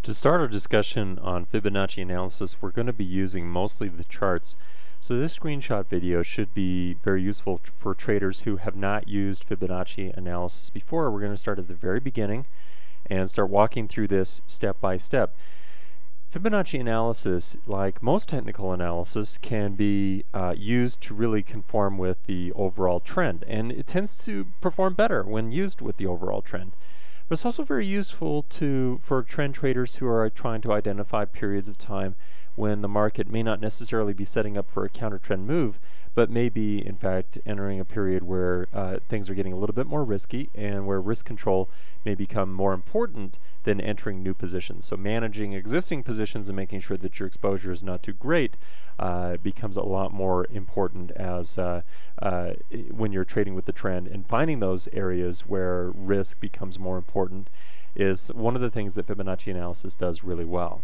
To start our discussion on Fibonacci analysis, we're going to be using mostly the charts. So this screenshot video should be very useful for traders who have not used Fibonacci analysis before. We're going to start at the very beginning and start walking through this step by step. Fibonacci analysis, like most technical analysis, can be used to really conform with the overall trend, and it tends to perform better when used with the overall trend. But it's also very useful for trend traders who are trying to identify periods of time when the market may not necessarily be setting up for a counter trend move, but may be in fact entering a period where things are getting a little bit more risky and where risk control may become more important than entering new positions. So managing existing positions and making sure that your exposure is not too great becomes a lot more important as when you're trading with the trend, and finding those areas where risk becomes more important is one of the things that Fibonacci analysis does really well.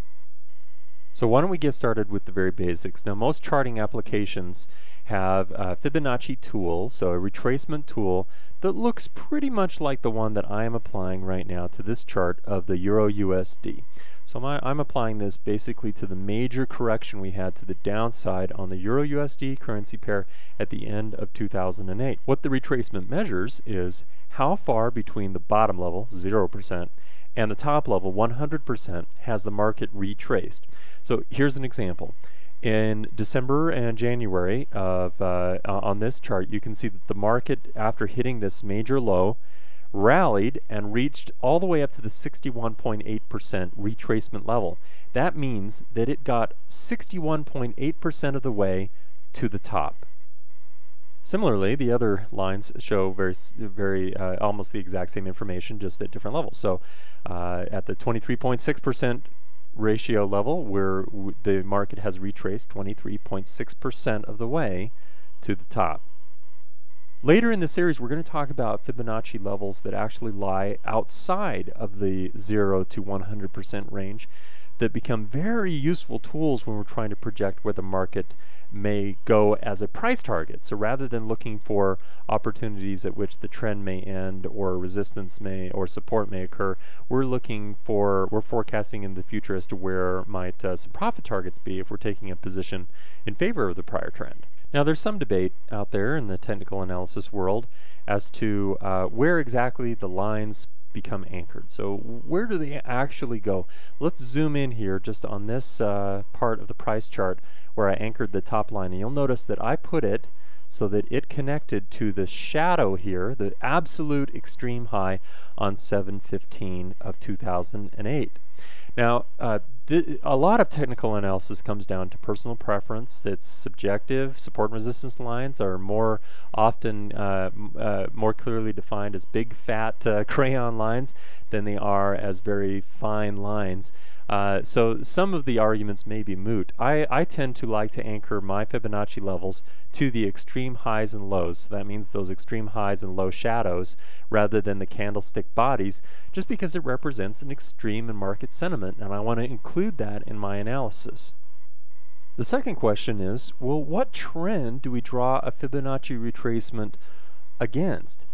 So why don't we get started with the very basics. Now, most charting applications have a Fibonacci tool, so a retracement tool that looks pretty much like the one that I am applying right now to this chart of the Euro USD. So I'm applying this basically to the major correction we had to the downside on the Euro USD currency pair at the end of 2008. What the retracement measures is how far between the bottom level, 0%, and the top level, 100%, has the market retraced. So here's an example. In December and January on this chart, you can see that the market, after hitting this major low, rallied and reached all the way up to the 61.8% retracement level. That means that it got 61.8% of the way to the top. Similarly, the other lines show almost the exact same information, just at different levels. So at the 23.6% ratio level, where the market has retraced 23.6% of the way to the top. Later in the series, we're going to talk about Fibonacci levels that actually lie outside of the 0 to 100% range that become very useful tools when we're trying to project where the market may go as a price target. So rather than looking for opportunities at which the trend may end or resistance may or support may occur, we're forecasting in the future as to where might some profit targets be if we're taking a position in favor of the prior trend. Now, there's some debate out there in the technical analysis world as to where exactly the lines become anchored. So where do they actually go? Let's zoom in here just on this part of the price chart where I anchored the top line, and you'll notice that I put it so that it connected to the shadow here, the absolute extreme high on 7/15 of 2008. Now, a lot of technical analysis comes down to personal preference. It's subjective. Support and resistance lines are more often more clearly defined as big fat crayon lines than they are as very fine lines. So some of the arguments may be moot. I tend to like to anchor my Fibonacci levels to the extreme highs and lows. So that means those extreme highs and low shadows rather than the candlestick bodies, just because it represents an extreme in market sentiment, and I want to include that in my analysis. The second question is, well, what trend do we draw a Fibonacci retracement against?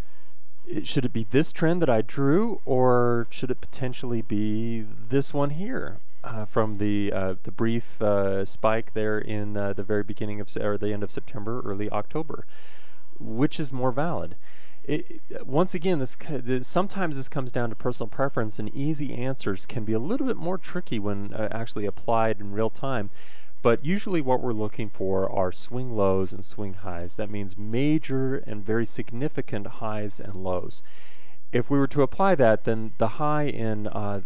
Should it be this trend that I drew, or should it potentially be this one here from the brief spike there in the very beginning of, or the end of September, early October? Which is more valid? Once again, sometimes this comes down to personal preference, and easy answers can be a little bit more tricky when actually applied in real time. But usually what we're looking for are swing lows and swing highs. That means major and very significant highs and lows. If we were to apply that, then the high in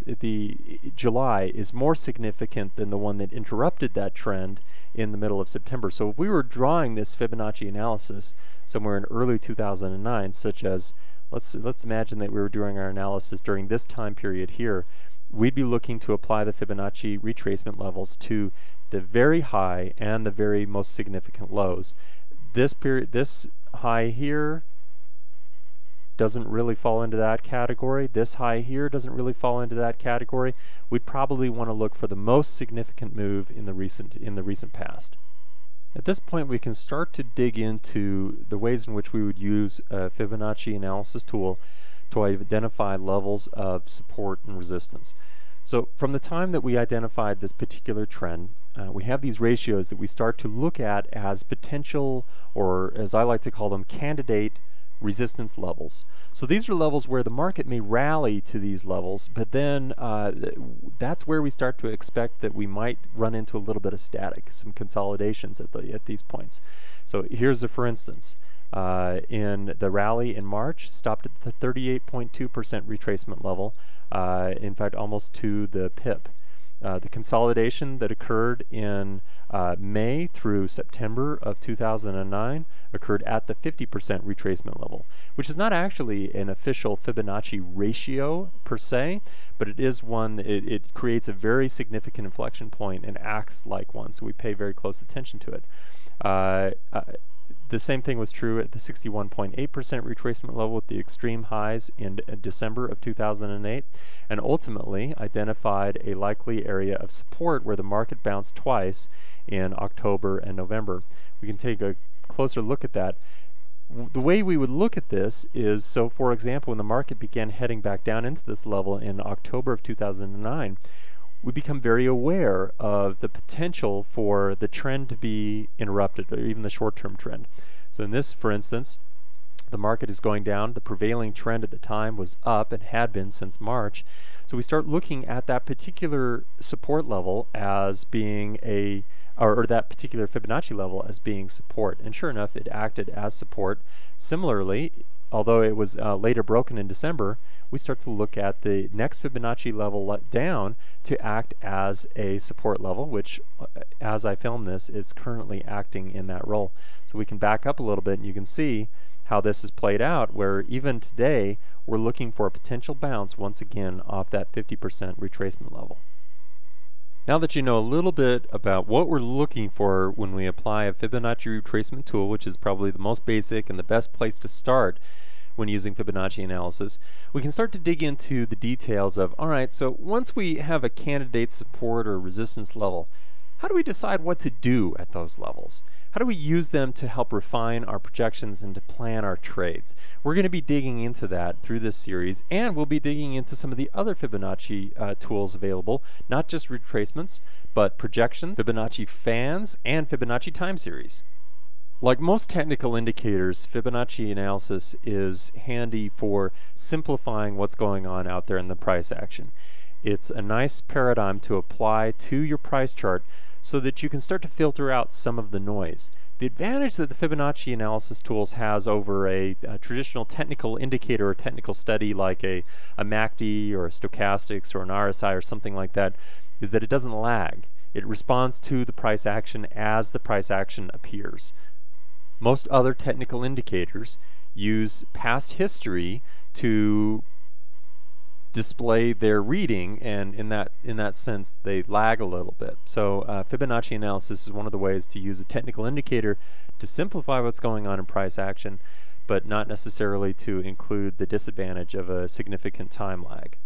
the July is more significant than the one that interrupted that trend in the middle of September. So if we were drawing this Fibonacci analysis somewhere in early 2009, such as, let's imagine that we were doing our analysis during this time period here, we'd be looking to apply the Fibonacci retracement levels to the very high and the very most significant lows. This high here doesn't really fall into that category. This high here doesn't really fall into that category. We'd probably want to look for the most significant move in the recent past. At this point, we can start to dig into the ways in which we would use a Fibonacci analysis tool to identify levels of support and resistance. So from the time that we identified this particular trend, we have these ratios that we start to look at as potential, or as I like to call them, candidate resistance levels. So these are levels where the market may rally to these levels, but then that's where we start to expect that we might run into a little bit of static, some consolidations at these points. So here's a for instance. In the rally in March, stopped at the 38.2% retracement level, in fact almost to the pip. The consolidation that occurred in May through September of 2009 occurred at the 50% retracement level, which is not actually an official Fibonacci ratio per se, but it is one, it creates a very significant inflection point and acts like one, so we pay very close attention to it. The same thing was true at the 61.8% retracement level with the extreme highs in December of 2008, and ultimately identified a likely area of support where the market bounced twice in October and November. We can take a closer look at that. The way we would look at this is, so for example, when the market began heading back down into this level in October of 2009, we become very aware of the potential for the trend to be interrupted, or even the short-term trend. So in this, for instance, the market is going down. The prevailing trend at the time was up and had been since March. So we start looking at that particular support level as being or that particular Fibonacci level as being support. And sure enough, it acted as support. Similarly, although it was later broken in December, we start to look at the next Fibonacci level down to act as a support level, which, as I film this, is currently acting in that role. So we can back up a little bit and you can see how this is played out, where even today we're looking for a potential bounce once again off that 50% retracement level. Now that you know a little bit about what we're looking for when we apply a Fibonacci retracement tool, which is probably the most basic and the best place to start when using Fibonacci analysis, we can start to dig into the details of, alright, so once we have a candidate support or resistance level, how do we decide what to do at those levels? How do we use them to help refine our projections and to plan our trades? We're going to be digging into that through this series, and we'll be digging into some of the other Fibonacci tools available, not just retracements, but projections, Fibonacci fans, and Fibonacci time series. Like most technical indicators, Fibonacci analysis is handy for simplifying what's going on out there in the price action. It's a nice paradigm to apply to your price chart so that you can start to filter out some of the noise. The advantage that the Fibonacci analysis tools has over a traditional technical indicator or technical study like a MACD or a stochastics or an RSI or something like that is that it doesn't lag. It responds to the price action as the price action appears. Most other technical indicators use past history to display their reading, and in that sense they lag a little bit. So Fibonacci analysis is one of the ways to use a technical indicator to simplify what's going on in price action, but not necessarily to include the disadvantage of a significant time lag.